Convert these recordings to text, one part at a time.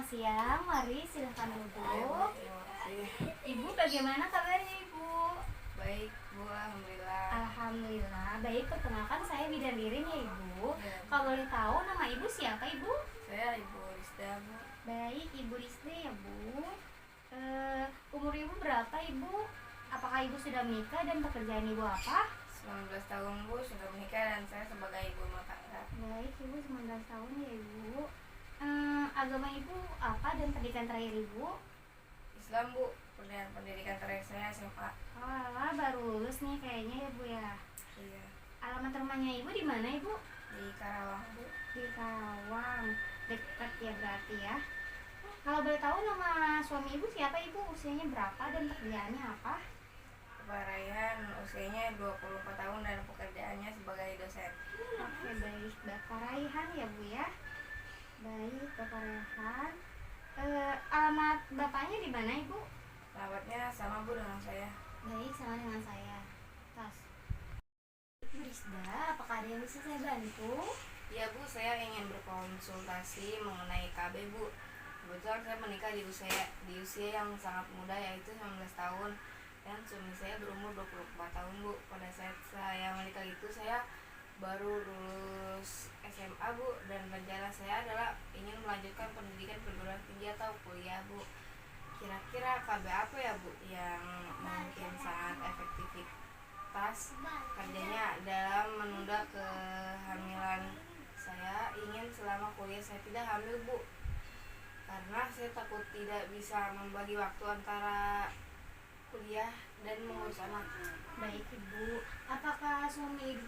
Selamat siang, mari silahkan duduk. Terima kasih. Ibu bagaimana kabarnya ibu? Baik, Bu. Alhamdulillah. Alhamdulillah, baik. Perkenalkan saya bidan Ririn ya ibu. Ya, Bu. Kalau boleh tahu nama ibu siapa ibu? Saya Ibu Rizda, Bu. Baik, ibu Rizli ya bu. Umur ibu berapa ibu? Apakah ibu sudah menikah dan pekerjaan ibu apa? 19 tahun, Bu. Sudah menikah dan saya sebagai ibu rumah tangga. Baik, ibu 19 tahun ya ibu. Agama ibu apa dan pendidikan terakhir ibu? Islam, Bu. Dan pendidikan terakhir saya SMA. Oh, baru lulus nih kayaknya ya bu ya. Iya. Alamat rumahnya ibu di mana ibu? Di Karawang, Bu. Di Karawang, dekat ya berarti ya. Kalau boleh tahu nama suami ibu siapa ibu, usianya berapa dan pekerjaannya apa? Bapak Raihan, usianya 24 tahun dan pekerjaannya sebagai dosen. Oke baik, Bapak Raihan ya bu ya. Baik Bapak Raihan. Alamat bapaknya di mana ibu? Alamatnya sama, Bu, dengan saya. Baik, sama dengan saya. Tas. Bu Rizda, apakah ada yang bisa saya bantu? Iya, Bu, saya ingin berkonsultasi mengenai KB, Bu. Kebetulan saya menikah di usia yang sangat muda, yaitu 19 tahun. Dan suami saya berumur 24 tahun, Bu. Pada saat saya menikah itu saya baru lulus SMA, Bu. Dan rencana saya adalah ingin melanjutkan pendidikan perguruan tinggi atau kuliah, Bu. Kira-kira KB apa ya, Bu, yang mungkin sangat efektivitas kerjanya dalam menunda kehamilan? Saya ingin selama kuliah saya tidak hamil, Bu, karena saya takut tidak bisa membagi waktu antara kuliah dan mengurus anak. Baik ibu, apakah suami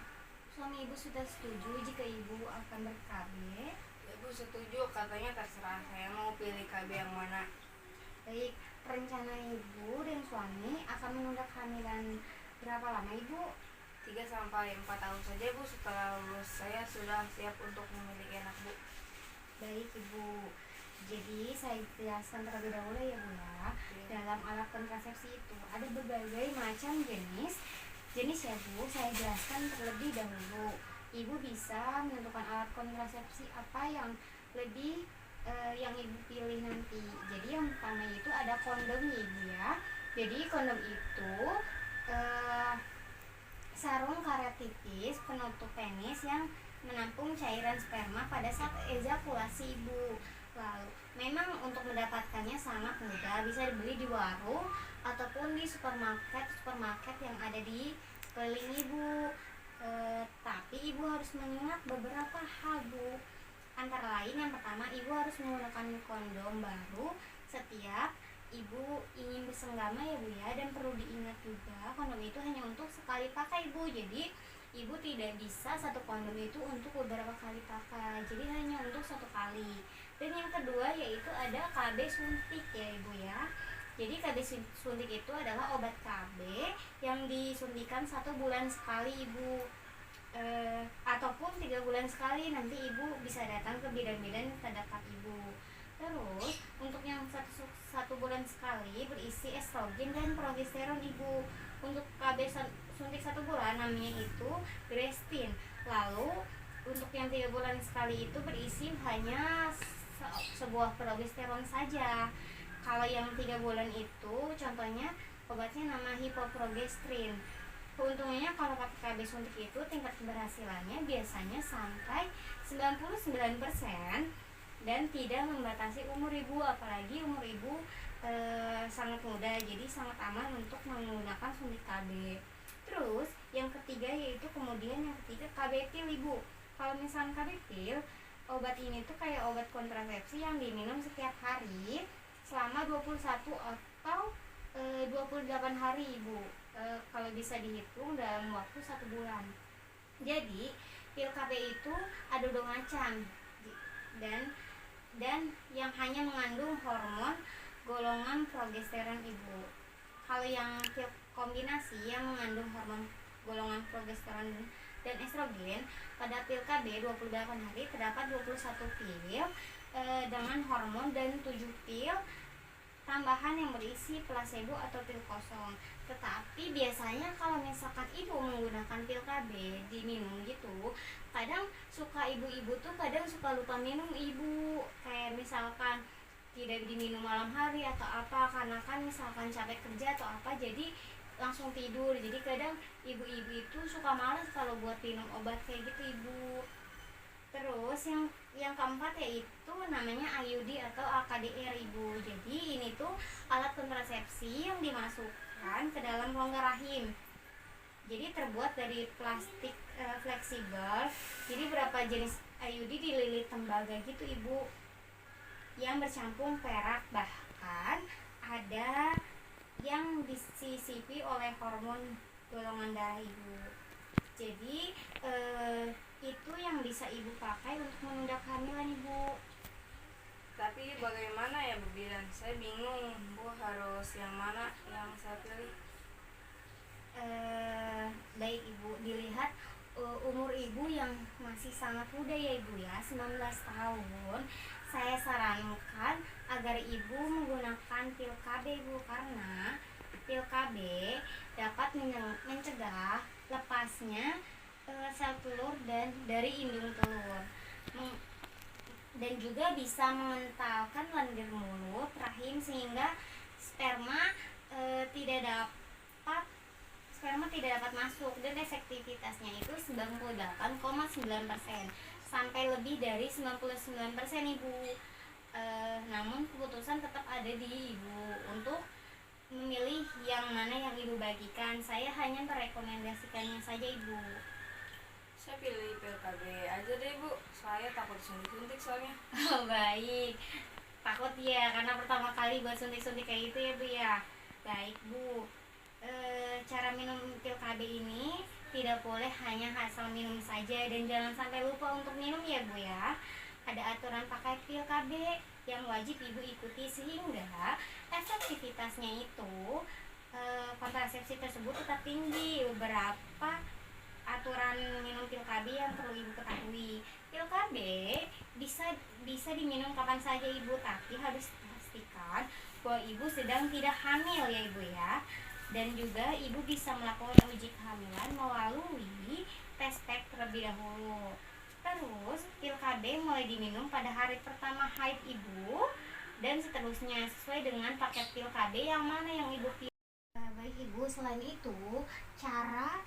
ibu sudah setuju jika ibu akan ber-KB? Ya, Bu, setuju. Katanya terserah saya mau pilih KB yang mana. Baik, rencana ibu dan suami akan menunda kehamilan berapa lama ibu? 3 sampai 4 tahun saja, Bu. Setelah lulus saya sudah siap untuk memiliki anak, Bu. Baik ibu, jadi saya jelaskan terlebih dahulu ya bu ya. Dalam alat kontrasepsi itu ada berbagai macam jenis ya bu. Saya jelaskan terlebih dahulu. Ibu bisa menentukan alat kontrasepsi apa yang lebih yang ibu pilih nanti. Jadi yang pertama itu ada kondom ya ibu ya. Jadi kondom itu sarung karet tipis penutup penis yang menampung cairan sperma pada saat ejakulasi ibu. Lalu, memang untuk mendapatkannya sangat mudah, bisa dibeli di warung ataupun di supermarket yang ada di keliling ibu. Tapi ibu harus mengingat beberapa hal bu. Antara lain yang pertama, ibu harus menggunakan kondom baru setiap ibu ingin bersenggama ya bu ya. Dan perlu diingat juga kondom itu hanya untuk sekali pakai bu. Jadi ibu tidak bisa satu kondom itu untuk beberapa kali pakai, jadi hanya untuk satu kali. Dan yang kedua yaitu ada KB suntik ya ibu ya. Jadi KB suntik itu adalah obat KB yang disuntikan 1 bulan sekali ibu, ataupun 3 bulan sekali. Nanti ibu bisa datang ke bidan-bidan terdekat ibu. Terus untuk yang satu bulan sekali berisi estrogen dan progesteron ibu. Untuk KB suntik 1 bulan namanya itu Grestin. Lalu untuk yang 3 bulan sekali itu berisi hanya sebuah progesteron saja. Kalau yang 3 bulan itu contohnya obatnya nama hipoprogesterin. Keuntungannya kalau pakai KB suntik itu tingkat keberhasilannya biasanya sampai 99% dan tidak membatasi umur ibu, apalagi umur ibu sangat muda, jadi sangat aman untuk menggunakan suntik KB. Terus yang ketiga yaitu KB pil ibu. Kalau misalnya KB pil, obat ini tuh kayak obat kontrasepsi yang diminum setiap hari selama 21 atau 28 hari ibu. Kalau bisa dihitung dalam waktu 1 bulan. Jadi pil KB itu ada 2 macam dan yang hanya mengandung hormon golongan progesteron ibu. Kalau yang pil kombinasi yang mengandung hormon golongan progesteron dan estrogen, pada pil KB 28 hari terdapat 21 pil dengan hormon dan 7 pil tambahan yang berisi placebo atau pil kosong. Tetapi biasanya kalau misalkan ibu menggunakan pil KB diminum gitu, kadang suka ibu-ibu tuh kadang suka lupa minum ibu. Kayak misalkan tidak diminum malam hari atau apa, karena kan misalkan capek kerja atau apa jadi langsung tidur. Jadi kadang ibu-ibu itu suka males kalau buat minum obat kayak gitu ibu. Terus yang keempat yaitu namanya IUD atau AKDR ibu. Jadi ini tuh alat kontrasepsi yang dimasukkan ke dalam rongga rahim. Jadi terbuat dari plastik fleksibel. Jadi berapa jenis IUD dililit tembaga gitu ibu, yang bercampur perak, bahkan ada yang disisipi oleh hormon golongan darah ibu. Jadi itu yang bisa ibu pakai untuk menunda kehamilan ibu. Tapi bagaimana ya Bu Bidan? Saya bingung Bu, harus yang mana yang saya pilih? Baik ibu, dilihat umur ibu yang masih sangat muda ya ibu ya, 19 tahun. Saya sarankan agar ibu menggunakan pil KB ibu, karena pil KB dapat mencegah lepasnya sel telur dan dari indung telur, dan juga bisa mengentalkan lendir mulut rahim sehingga sperma tidak dapat masuk, dan efektivitasnya itu 98,9% sampai lebih dari 99% ibu. Namun keputusan tetap ada di ibu untuk memilih yang mana yang ibu bagikan. Saya hanya merekomendasikannya saja ibu. Saya pilih pil KB aja deh Bu, saya takut suntik-suntik soalnya. Oh baik, takut ya karena pertama kali buat suntik-suntik kayak gitu ya bu ya. Baik bu, cara minum pil KB ini tidak boleh hanya asal minum saja, dan jangan sampai lupa untuk minum ya bu ya. Ada aturan pakai pil KB yang wajib ibu ikuti sehingga efektivitasnya itu kontrasepsi tersebut tetap tinggi. Beberapa aturan minum pil KB yang perlu ibu ketahui. Pil KB bisa diminum kapan saja ibu, tapi harus pastikan bahwa ibu sedang tidak hamil ya ibu ya. Dan juga ibu bisa melakukan uji kehamilan melalui tes pack terlebih dahulu. Terus pil KB mulai diminum pada hari pertama haid ibu dan seterusnya sesuai dengan paket pil KB yang mana yang ibu pilih. Baik ibu, selain itu cara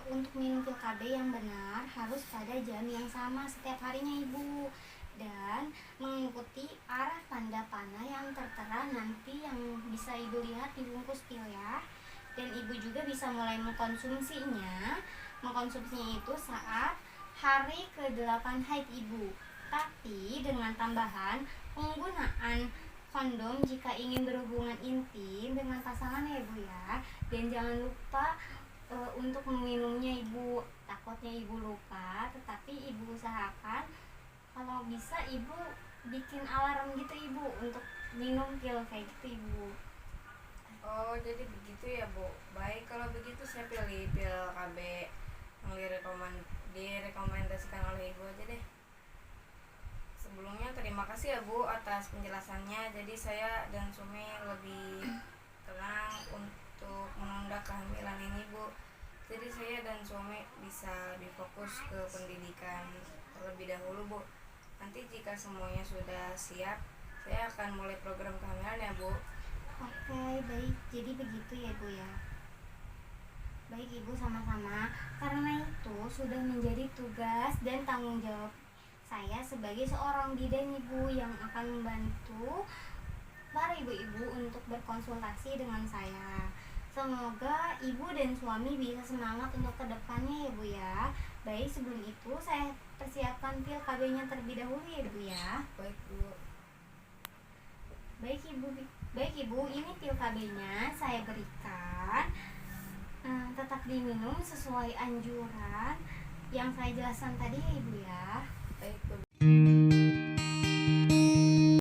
untuk minum pil KB yang benar harus pada jam yang sama setiap harinya ibu, dan mengikuti arah tanda panah yang tertera nanti yang bisa ibu lihat di bungkus pil ya. Dan ibu juga bisa mulai mengkonsumsinya itu saat hari ke-8 haid ibu, tapi dengan tambahan penggunaan kondom jika ingin berhubungan intim dengan pasangan ya ibu ya. Dan jangan lupa untuk meminumnya ibu, takutnya ibu lupa, tetapi ibu usahakan kalau bisa ibu bikin alarm gitu ibu untuk minum pil kayak gitu ibu. Oh jadi begitu ya Bu. Baik, kalau begitu saya pilih pil KB yang direkomendasikan oleh ibu aja deh. Sebelumnya terima kasih ya Bu atas penjelasannya. Jadi saya dan suami lebih tenang untuk menunda kehamilan ini Bu. Jadi saya dan suami bisa difokus ke pendidikan terlebih dahulu Bu. Nanti jika semuanya sudah siap, saya akan mulai program kehamilan ya Bu. Oke baik, jadi begitu ya bu ya. Baik ibu, sama-sama. Karena itu sudah menjadi tugas dan tanggung jawab saya sebagai seorang bidan ibu yang akan membantu para ibu-ibu untuk berkonsultasi dengan saya. Semoga ibu dan suami bisa semangat untuk kedepannya ya bu ya. Baik, sebelum itu saya persiapkan pil KB-nya terlebih dahulu ya bu ya. Baik Bu. Baik ibu, ini pil KB-nya saya berikan. Tetap diminum sesuai anjuran yang saya jelaskan tadi ya ibu ya. Baik Bu.